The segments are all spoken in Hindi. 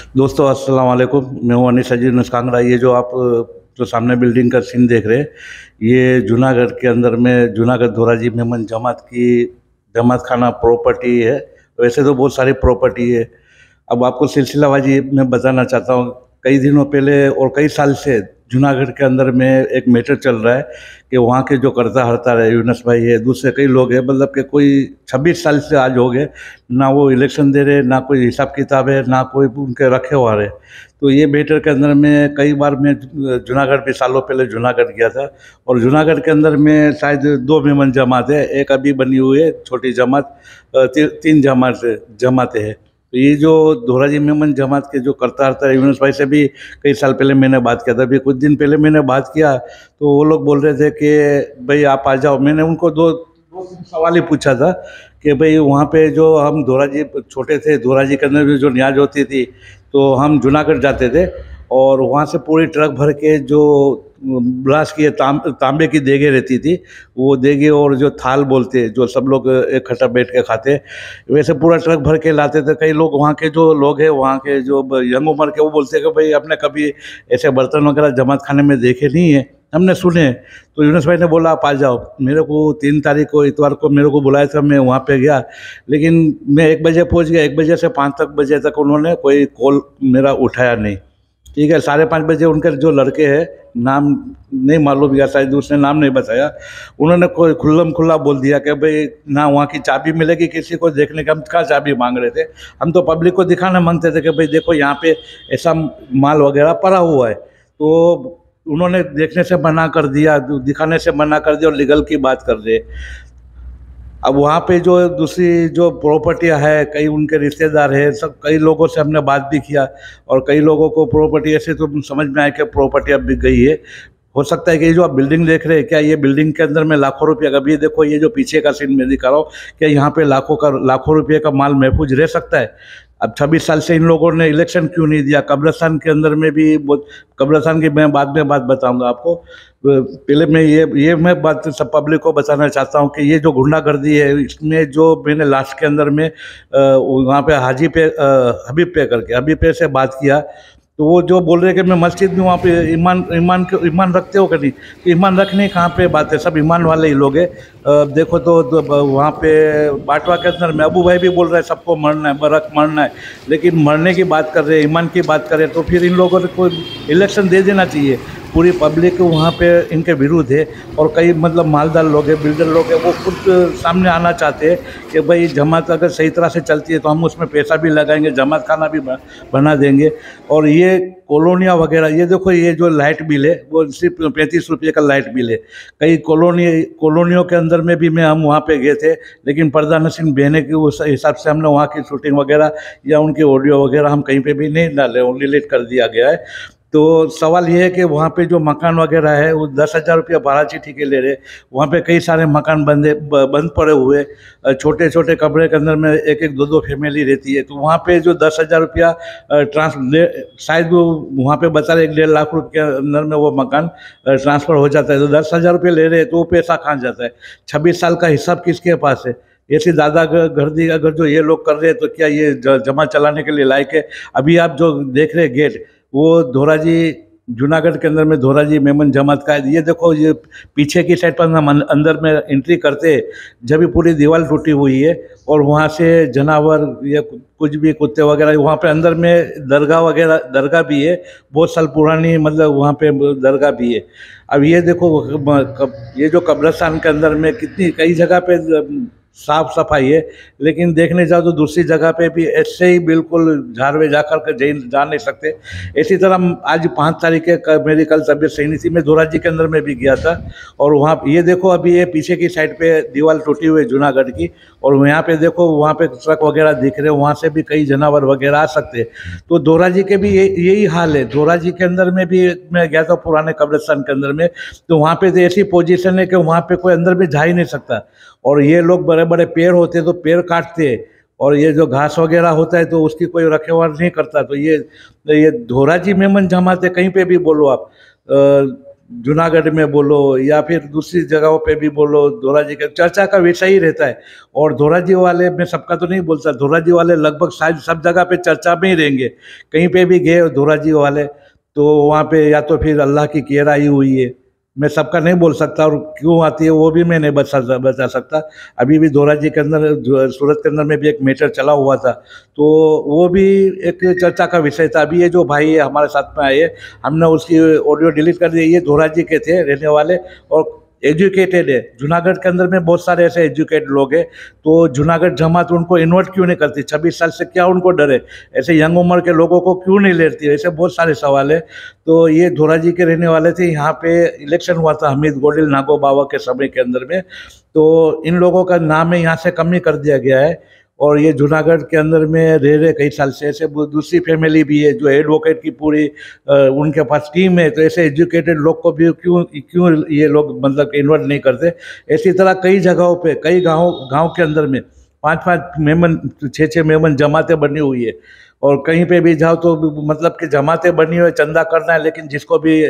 दोस्तों अस्सलाम वालेकुम। मैं हूं अनीस अजीज नस्कांगड़ा। ये जो आप जो सामने बिल्डिंग का सीन देख रहे हैं, ये जूनागढ़ के अंदर में जूनागढ़ धोराजी मेमन जमात की जमात खाना प्रॉपर्टी है। वैसे तो बहुत सारी प्रॉपर्टी है। अब आपको सिलसिलावाजी मैं बताना चाहता हूँ। कई दिनों पहले और कई साल से जूनागढ़ के अंदर में एक मैटर चल रहा है कि वहाँ के जो कर्ता हर्ता है, यूनुस भाई है, दूसरे कई लोग हैं, मतलब कि कोई 26 साल से आज हो गए ना वो इलेक्शन दे रहे, ना कोई हिसाब किताब है, ना कोई उनके रखे हुआ है। तो ये मैटर के अंदर में कई बार मैं जूनागढ़ भी सालों पहले जूनागढ़ गया था। और जूनागढ़ के अंदर में शायद दो मेमन जमात है, एक अभी बनी हुई है छोटी जमात, तीन जमातें हैं। तो ये जो धोराजी मेमन जमात के जो करता हरता है, यूनुस भाई से भी कई साल पहले मैंने बात किया था। अभी कुछ दिन पहले मैंने बात किया तो वो लोग बोल रहे थे कि भाई आप आ जाओ। मैंने उनको दो दो तीन सवाल ही पूछा था कि भाई वहाँ पे जो हम धोराजी छोटे थे, धोराजी के अंदर भी जो न्याज होती थी, तो हम जूनागढ़ जाते थे और वहाँ से पूरी ट्रक भर के जो ब्रास की तांबे की देगे रहती थी, वो देगे और जो थाल बोलते जो सब लोग इकट्ठा बैठ के खाते, वैसे पूरा ट्रक भर के लाते थे। कई लोग वहाँ के जो लोग हैं, वहाँ के जो यंग उम्र के, वो बोलते हैं कि भाई आपने कभी ऐसे बर्तन वगैरह जमात खाने में देखे नहीं है, हमने सुने। तो यूनुस भाई ने बोला आप आ जाओ। मेरे को 3 तारीख को इतवार को मेरे को बुलाया था, मैं वहाँ पे गया, लेकिन मैं 1 बजे पहुँच गया। 1 बजे से 5 बजे तक उन्होंने कोई कॉल मेरा उठाया नहीं। ठीक है, 5:30 बजे उनके जो लड़के हैं, नाम नहीं मालूम या शायद उसने नाम नहीं बताया, उन्होंने कोई खुल्लम खुल्ला बोल दिया कि भाई ना वहाँ की चाबी मिलेगी किसी को देखने का। हम कहाँ चाबी मांग रहे थे, हम तो पब्लिक को दिखाना मांगते थे कि भाई देखो यहाँ पे ऐसा माल वगैरह पड़ा हुआ है। तो उन्होंने देखने से मना कर दिया, दिखाने से मना कर दिया और लीगल की बात कर रहे। अब वहाँ पे जो दूसरी जो प्रॉपर्टियाँ है, कई उनके रिश्तेदार हैं, सब कई लोगों से हमने बात भी किया और कई लोगों को प्रॉपर्टी ऐसे तो समझ में आया कि प्रॉपर्टी अब बिक गई है। हो सकता है कि ये जो आप बिल्डिंग देख रहे हैं, क्या ये बिल्डिंग के अंदर में लाखों रुपये का, अभी देखो ये जो पीछे का सीन मैं दिखा रहा हूँ, क्या यहाँ पे लाखों रुपये का माल महफूज रह सकता है? अब 26 साल से इन लोगों ने इलेक्शन क्यों नहीं दिया? कब्रिस्तान के अंदर में भी बहुत, कब्रिस्तान की मैं बाद में बात बताऊंगा आपको। पहले मैं ये मैं बात सब पब्लिक को बताना चाहता हूँ कि ये जो गुंडागर्दी है, इसमें जो मैंने लास्ट के अंदर में वहाँ पे हबीब पे से बात किया, तो वो जो बोल रहे कि मैं मस्जिद में वहाँ पे ईमान रखते हो कि नहीं? तो ईमान रखने कहाँ पे बात है, सब ईमान वाले ही लोग हैं। देखो तो वहाँ पे बाटवा के अंदर में अबू भाई भी बोल रहे हैं सबको मरना है, बरक मरना है, लेकिन मरने की बात कर रहे हैं, ईमान की बात कर रहे हैं। तो फिर इन लोगों को इलेक्शन दे देना चाहिए। पूरी पब्लिक वहाँ पे इनके विरुद्ध है और कई मतलब मालदार लोग हैं, बिल्डर लोग हैं, वो खुद सामने आना चाहते हैं कि भाई जमात अगर सही तरह से चलती है तो हम उसमें पैसा भी लगाएंगे, जमात खाना भी बना देंगे। और ये कॉलोनियाँ वगैरह, ये देखो ये जो लाइट बिल है वो सिर्फ 35 रुपये का लाइट बिल है। कई कॉलोनियों के अंदर में भी हम वहाँ पे गए थे, लेकिन पर्दा नशीन बहने के उस हिसाब से हमने वहाँ की शूटिंग वगैरह या उनकी ऑडियो वगैरह हम कहीं पे भी नहीं डाले, डिलीट कर दिया गया है। तो सवाल ये है कि वहाँ पे जो मकान वगैरह है वो 10,000 रुपया भाड़ा चिट्ठी के ले रहे। वहाँ पे कई सारे मकान बंद पड़े हुए, छोटे छोटे कमरे के अंदर में एक एक दो दो फैमिली रहती है। तो वहाँ पे जो 10,000 रुपया शायद वो वहाँ पे बता रहे 1.5 लाख रुपये के अंदर में वो मकान ट्रांसफ़र हो जाता है। तो 10,000 रुपये ले रहे हैं तो वो पैसा कहाँ जाता है? 26 साल का हिसाब किसके पास है? ऐसी दादागर्दी अगर जो ये लोग कर रहे हैं तो क्या ये जमा चलाने के लिए लायक है? अभी आप जो देख रहे हैं गेट, वो धोराजी जूनागढ़ के अंदर में धोराजी मेमन जमात का है। ये देखो ये पीछे की साइड पर हम अंदर में एंट्री करते जब भी पूरी दीवार टूटी हुई है और वहाँ से जानवर या कुछ भी कुत्ते वगैरह, वहाँ पे अंदर में दरगाह भी है, बहुत साल पुरानी, मतलब वहाँ पे दरगाह भी है। अब ये देखो ये जो कब्रिस्तान के अंदर में कितनी कई जगह पे साफ सफाई है, लेकिन देखने जाओ तो दूसरी जगह पे भी ऐसे ही बिल्कुल झाड़वे जाकर के जा नहीं सकते। इसी तरह आज 5 तारीख के मेरी कल तबीयत सही नहीं थी, मैं धोराजी के अंदर में भी गया था और वहाँ ये देखो अभी ये पीछे की साइड पे दीवार टूटी हुई है जूनागढ़ की, और यहाँ पे देखो वहाँ पे ट्रक वगैरह दिख रहे हैं, वहाँ से भी कई जानवर वगैरह आ सकते हैं। तो धोराजी के भी यही हाल है। धोराजी के अंदर में भी मैं गया था पुराने कब्रिस्तान के अंदर में, तो वहाँ पे तो ऐसी पोजीशन है कि वहाँ पे कोई अंदर में जा ही नहीं सकता। और ये लोग बड़े बड़े पेड़ होते हैं तो पेड़ काटते हैं, और ये जो घास वगैरह होता है तो उसकी कोई रखवार नहीं करता। तो ये धोराजी मेमन जमात है, कहीं पे भी बोलो आप। जूनागढ़ में बोलो या फिर दूसरी जगहों पे भी बोलो, दोरा जी का चर्चा का विषय ही रहता है। और दोरा जी वाले, मैं सबका तो नहीं बोलता, दोरा जी वाले लगभग शायद सब जगह पे चर्चा में ही रहेंगे। कहीं पे भी गए दोरा जी वाले तो वहाँ पे या तो फिर अल्लाह की केयर आई हुई है। मैं सबका नहीं बोल सकता, और क्यों आती है वो भी मैं नहीं बता सकता। अभी भी दोरा जी के अंदर सूरत के अंदर में भी एक मैटर चला हुआ था, तो वो भी एक चर्चा का विषय था। अभी ये जो भाई हमारे साथ में आए, हमने उसकी ऑडियो डिलीट कर दी। ये दोरा जी के थे रहने वाले और एजुकेटेड है। जूनागढ़ के अंदर में बहुत सारे ऐसे एजुकेटेड लोग हैं, तो जूनागढ़ जमात उनको इन्वर्ट क्यों नहीं करती? 26 साल से क्या उनको डर है? ऐसे यंग उम्र के लोगों को क्यों नहीं लेती? ऐसे बहुत सारे सवाल है। तो ये धोरा जी के रहने वाले थे। यहाँ पे इलेक्शन हुआ था हमीद गोडिल नागो बाबा के समय के अंदर में, तो इन लोगों का नाम है यहाँ से कम ही कर दिया गया है। और ये जूनागढ़ के अंदर में रह रहे कई साल से। ऐसे दूसरी फैमिली भी है जो एडवोकेट की पूरी उनके पास टीम है, तो ऐसे एजुकेटेड लोग को भी क्यों क्यों ये लोग मतलब इन्वर्ट नहीं करते? इसी तरह कई जगहों पे, कई गांव के अंदर में 5-5 मेमन, 6-6 मेमन जमातें बनी हुई है। और कहीं पे भी जाओ तो मतलब कि जमातें बनी हुई, चंदा करना है, लेकिन जिसको भी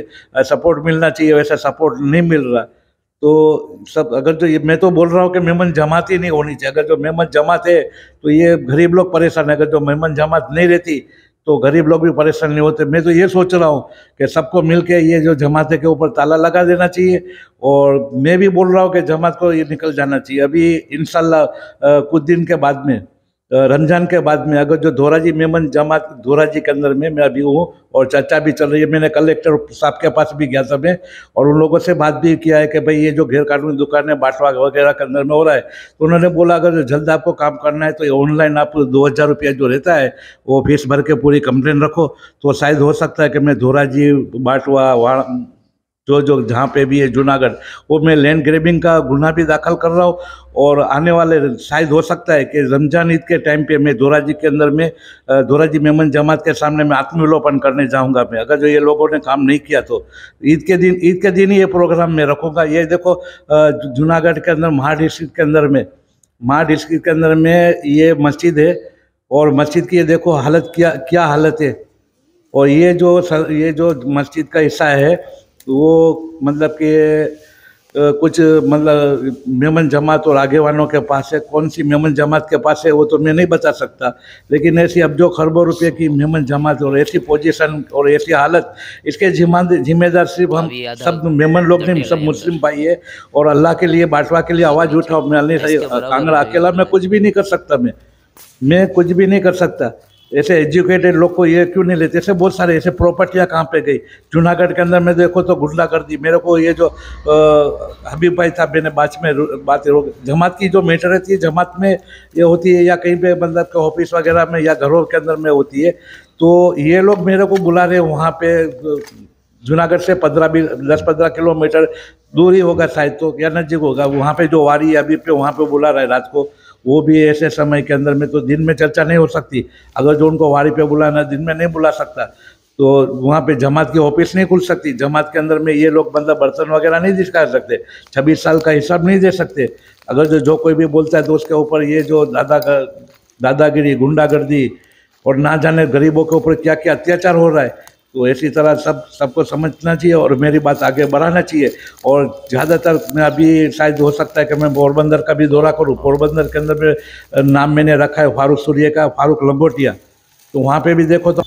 सपोर्ट मिलना चाहिए वैसा सपोर्ट नहीं मिल रहा। तो सब, अगर जो ये मैं तो बोल रहा हूँ कि मेमन जमात ही नहीं होनी चाहिए। अगर जो मेमन जमात है तो ये गरीब लोग परेशान है। अगर जो मेमन जमात नहीं रहती तो गरीब लोग भी परेशान नहीं होते। मैं तो ये सोच रहा हूँ कि सबको मिलके ये जो जमाते के ऊपर ताला लगा देना चाहिए। और मैं भी बोल रहा हूँ कि जमात को ये निकल जाना चाहिए अभी इंशाल्लाह। कुछ दिन के बाद में, रमजान के बाद में, अगर जो धोरा जी मेमन जमात धोरा जी के अंदर में मैं अभी हूँ और चर्चा भी चल रही है। मैंने कलेक्टर साहब के पास भी गया था मैं, और उन लोगों से बात भी किया है कि भाई ये जो गैर कानूनी दुकानें बाटवा वगैरह के अंदर में हो रहा है, तो उन्होंने बोला अगर जल्द आपको काम करना है तो ऑनलाइन आप 2000 रुपया जो रहता है वो फीस भर के पूरी कंप्लेन रखो, तो शायद हो सकता है कि मैं धोरा जी बाटवा वहाँ जो जहाँ पे भी है जूनागढ़, वो मैं लैंड ग्रेबिंग का गुनाह भी दाखिल कर रहा हूँ। और आने वाले शायद हो सकता है कि रमजान ईद के टाइम पे मैं धोरा जी के अंदर में धोरा जी मेमन जमात के सामने मैं आत्मविलोपन करने जाऊंगा मैं, अगर जो ये लोगों ने काम नहीं किया तो। ईद के दिन ही ये प्रोग्राम मैं रखूँगा। ये देखो जूनागढ़ के अंदर महा डिस्ट्रिक्ट के अंदर में, महा डिस्ट्रिक्ट के अंदर में ये मस्जिद है, और मस्जिद की ये देखो हालत, क्या हालत है। और ये जो मस्जिद का हिस्सा है वो मतलब कि कुछ मतलब मेमन जमात और आगे वालों के पास है। कौन सी मेमन जमात के पास है वो तो मैं नहीं बता सकता, लेकिन ऐसी अब जो खरबों रुपए की मेमन जमात और ऐसी पोजीशन और ऐसी हालत, इसके जिम्मेदार सिर्फ हम सब मेमन लोग नहीं, सब मुस्लिम भाई है। और अल्लाह के लिए, बाटवा के लिए आवाज़ उठाओ। मैं कांगड़ा अकेला मैं कुछ भी नहीं कर सकता, मैं कुछ भी नहीं कर सकता। ऐसे एजुकेटेड लोग को ये क्यों नहीं लेते? ऐसे बहुत सारे ऐसे प्रॉपर्टियाँ कहाँ पे गई जूनागढ़ के अंदर में, देखो तो गुंडागर्दी। मेरे को ये जो हबीब भाई था, मैंने बात जमात की जो मैटर रहती है जमात में ये होती है, या कहीं पे मतलब के ऑफिस वगैरह में या घरों के अंदर में होती है, तो ये लोग मेरे को बुला रहे वहाँ पे। जूनागढ़ से 10-15 किलोमीटर दूर ही होगा शायद, तो या नज़दीक होगा। वहाँ पे जो वारी अभी पे वहाँ पे बुला रहा है रात को, वो भी ऐसे समय के अंदर में, तो दिन में चर्चा नहीं हो सकती। अगर जो उनको वारी पे बुलाना, दिन में नहीं बुला सकता, तो वहाँ पे जमात की ऑफिस नहीं खुल सकती। जमात के अंदर में ये लोग मतलब बर्तन वगैरह नहीं दिखा सकते, 26 साल का हिसाब नहीं दे सकते। अगर जो कोई भी बोलता है तो उसके ऊपर ये जो दादागिरी, गुंडागर्दी और ना जाने गरीबों के ऊपर क्या क्या अत्याचार हो रहा है, तो ऐसी तरह सबको समझना चाहिए और मेरी बात आगे बढ़ाना चाहिए। और ज़्यादातर मैं अभी शायद हो सकता है कि मैं पोरबंदर का भी दौरा करूं। पोरबंदर के अंदर में नाम मैंने रखा है फारूक सूर्य का, फारूक लंगोटिया। तो वहाँ पे भी देखो तो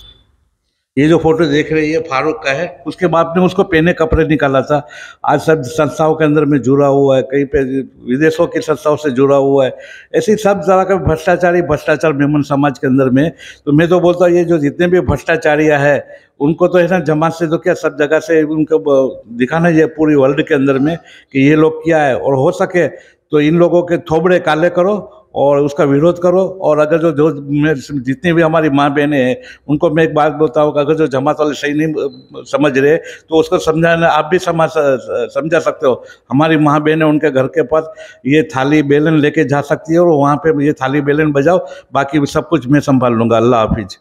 ये जो फोटो देख रहे हैं ये फारूक का है। उसके बाद में उसको पहने कपड़े निकाला था। आज सब संस्थाओं के अंदर में जुड़ा हुआ है, कहीं पे विदेशों की संस्थाओं से जुड़ा हुआ है। ऐसी सब तरह का भ्रष्टाचार मेमन समाज के अंदर में। तो मैं तो बोलता हूँ ये जो जितने भी भ्रष्टाचारियाँ हैं उनको तो है ना, जमात से तो क्या सब जगह से उनको दिखाना चाहिए पूरी वर्ल्ड के अंदर में कि ये लोग क्या है। और हो सके तो इन लोगों के थोबड़े काले करो और उसका विरोध करो। और अगर जो जितनी भी हमारी माँ बहनें हैं उनको मैं एक बात बोलता हूँ कि अगर जो जमात वाले सही नहीं समझ रहे तो उसको समझाना, आप भी समझा सकते हो। हमारी माँ बहनें उनके घर के पास ये थाली बेलन लेके जा सकती है और वहाँ पे ये थाली बेलन बजाओ, बाकी सब कुछ मैं संभाल लूँगा। अल्लाह हाफिज़।